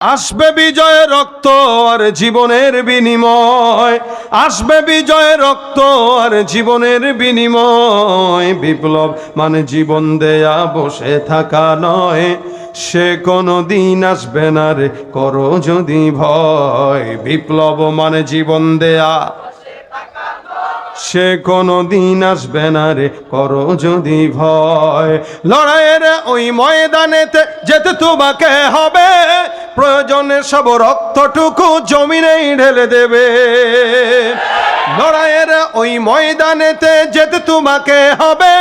আসবে বিজয় রক্ত আর জীবনের বিনিময়, আসবে বিজয় রক্ত আর জীবনের বিনিময়। বিপ্লব মানে জীবন দেয়া বসে থাকা নয়, সে কোনো দিন আসবে না রে করো যদি ভয়। বিপ্লব মানে জীবন দেয়া, সে কোনো দিন আসবে না রে করো যদি ভয়। লড়াইয়ের ওই ময়দানেতে যেতে তোমাকে হবে, প্রয়োজনে সব রক্তটুকু জমিনেই ঢেলে দেবে। লড়াইয়ের ওই ময়দানেতে যেতে তোমাকে হবে,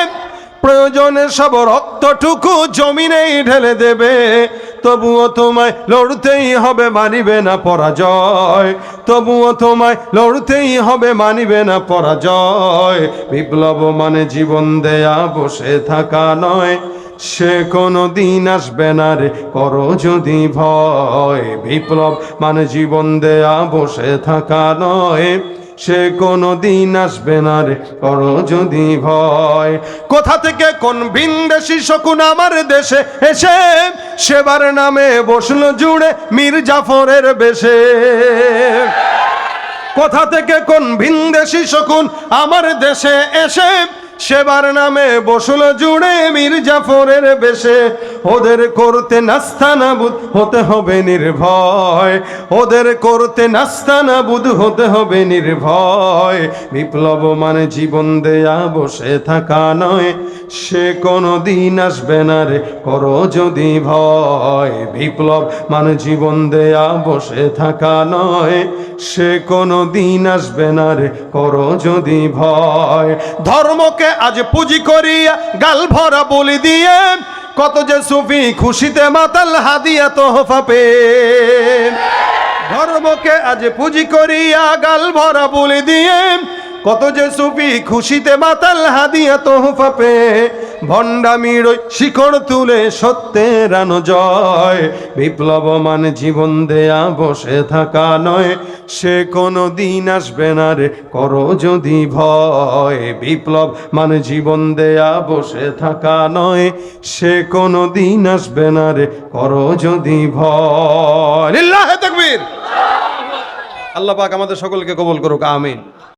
প্রয়োজনে সব রক্তটুকু জমিনেই ঢেলে দেবে। তবুও তোমায় লড়তেই হবে, মানিবে না পরাজয়। তবুও তোমায় লড়তেই হবে, মানিবে না পরাজয়। বিপ্লব মানে জীবন দেয়া বসে থাকা নয়, সে কোনো দিন আসবে না রে করো যদি ভয়। বিপ্লব মানে জীবন দেয়া বসে থাকা নয়, সে কোনো দিন আসবে না রে করো যদি ভয়। কোথা থেকে কোন ভিনদেশি শকুন আমার দেশে এসে সেবার নামে বসলো জুড়ে মীর জাফরের বেশে। কোথা থেকে কোন ভিনদেশি শকুন আমার দেশে এসে সেবার নামে বসলো জুড়ে মীর জাফরের বেশে। ওদের করতে নাস্তানাবুদ হতে হবে নির্ভয়, ওদের করতে নাস্তানাবুদ হতে হবে নির্ভয়। বিপ্লব মানে জীবন দেয়া বসে থাকা নয়, সে কোনো দিন আসবে না রে করো যদি ভয়। বিপ্লব মানে জীবন দেয়া বসে থাকা নয়, সে কোনো দিন আসবে না রে করো যদি ভয়। ধর্মকে আজ পুঁজি করিয়া গাল ভরা বলি দিয়ে কত যে সুফি খুশিতে মাতাল হাদিয়া তোহফা পে। ধর্মকে আজ পুঁজি করিয়া গাল ভরা বলি দিয়ে কত যে সুফি খুশিতে মাতাল হাদিয়া তোহফা পে। ভণ্ডামির শিকড় তুলে সত্যের আনো জয়। বিপ্লব মানে জীবন দেয়া বসে থাকা নয়, সে কোনো দিন আসবে না রে করো যদি ভয়। বিপ্লব মানে জীবন দেয়া বসে থাকা নয়, সে কোনো দিন আসবে না রে করো যদি ভয়। লিল্লাহে তাকবীর। আল্লাহ পাক আমাদের সকলকে কবুল করুক, আমিন।